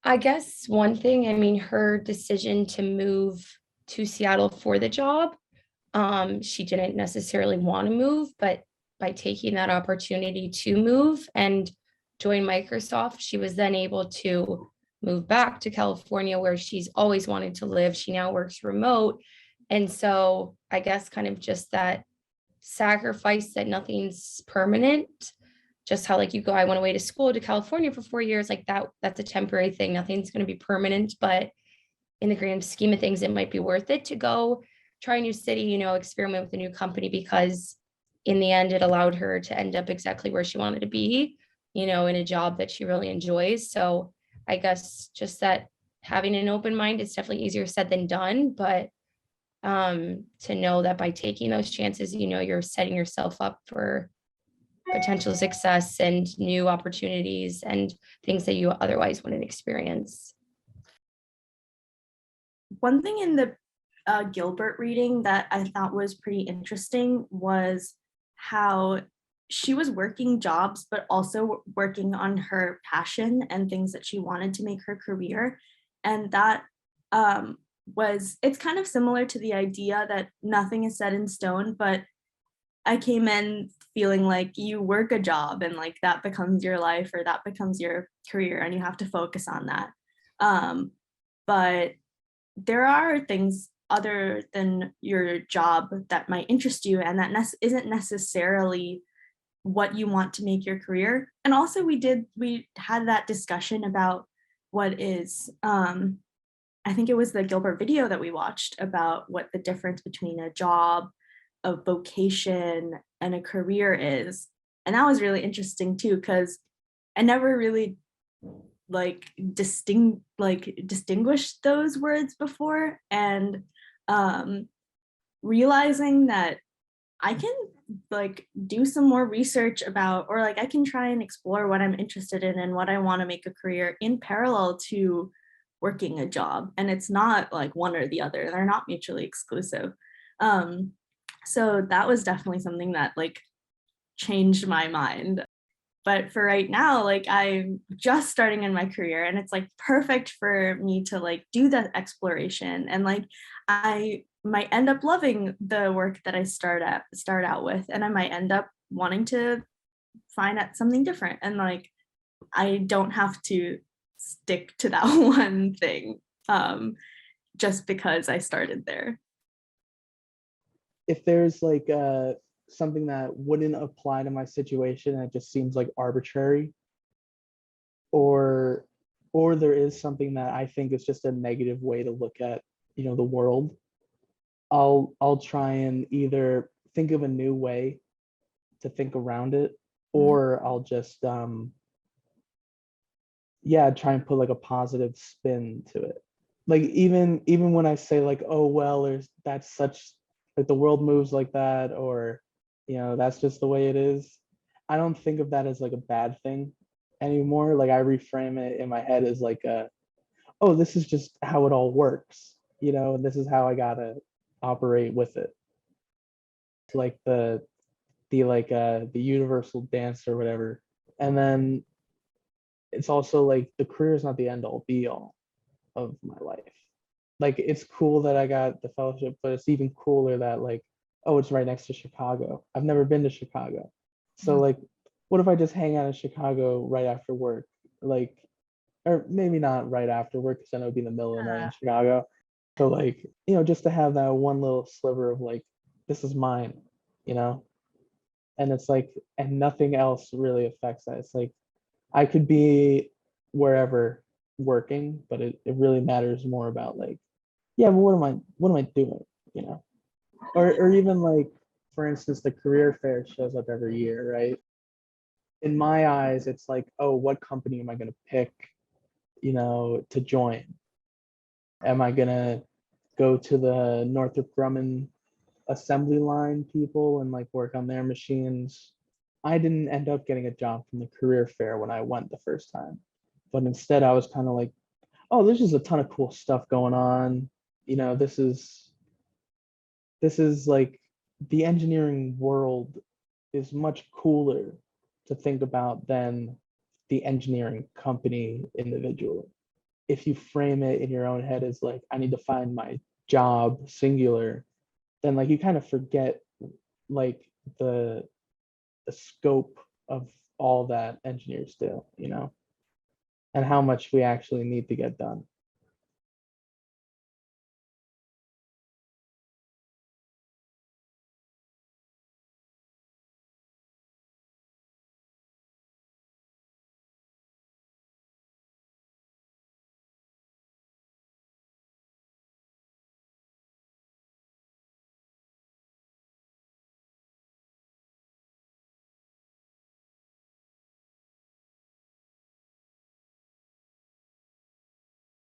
I guess one thing, I mean, her decision to move to Seattle for the job, she didn't necessarily want to move, but by taking that opportunity to move and join Microsoft, she was then able to move back to California where she's always wanted to live. She now works remote. And so I guess kind of just that sacrifice that nothing's permanent, just how like you go, I went away to school to California for 4 years, like that's a temporary thing. Nothing's going to be permanent, but in the grand scheme of things, it might be worth it to go try a new city, experiment with a new company because in the end, it allowed her to end up exactly where she wanted to be, in a job that she really enjoys. So I guess just that having an open mind is definitely easier said than done, but to know that by taking those chances, you're setting yourself up for potential success and new opportunities and things that you otherwise wouldn't experience. One thing in the Gilbert reading that I thought was pretty interesting was how she was working jobs, but also working on her passion and things that she wanted to make her career. And that it's kind of similar to the idea that nothing is set in stone, but I came in feeling like you work a job and like that becomes your life or that becomes your career and you have to focus on that. But there are things other than your job that might interest you and that isn't necessarily what you want to make your career. And also we had that discussion about what is I think it was the Gilbert video that we watched about what the difference between a job, a vocation, and a career is. And that was really interesting too, because I never really distinguished those words before, and realizing that I can do some more research about, or I can try and explore what I'm interested in and what I want to make a career in parallel to working a job. And it's not like one or the other, they're not mutually exclusive. So that was definitely something that changed my mind. But for right now, I'm just starting in my career and it's perfect for me to do that exploration, and I might end up loving the work that I start out with, and I might end up wanting to find out something different, and I don't have to stick to that one thing just because I started there. If there's something that wouldn't apply to my situation and it just seems arbitrary, or there is something that I think is just a negative way to look at the world, I'll try and either think of a new way to think around it, or I'll just try and put a positive spin to it. Even when I say oh well, that's such the world moves like that, or that's just the way it is, I don't think of that as a bad thing anymore. I reframe it in my head as oh, this is just how it all works, and this is how I gotta operate with it. The universal dance or whatever. And then it's also the career is not the end all be all of my life. It's cool that I got the fellowship, but it's even cooler that oh, it's right next to Chicago. I've never been to Chicago. So what if I just hang out in Chicago right after work? Or maybe not right after work, because then it would be in the middle of the night in Chicago. So just to have that one little sliver of this is mine, and it's and nothing else really affects that. It's I could be wherever working, but it really matters more about yeah, but what am I doing, or even for instance, the career fair shows up every year, right? In my eyes, it's oh, what company am I going to pick, to join? Am I going to go to the Northrop Grumman assembly line people and work on their machines? I didn't end up getting a job from the career fair when I went the first time, but instead I was kind of oh, there's just a ton of cool stuff going on. This is the engineering world is much cooler to think about than the engineering company individually. if you frame it in your own head as like, I need to find my job singular, then like you kind of forget like the scope of all that engineers do, you know, and how much we actually need to get done.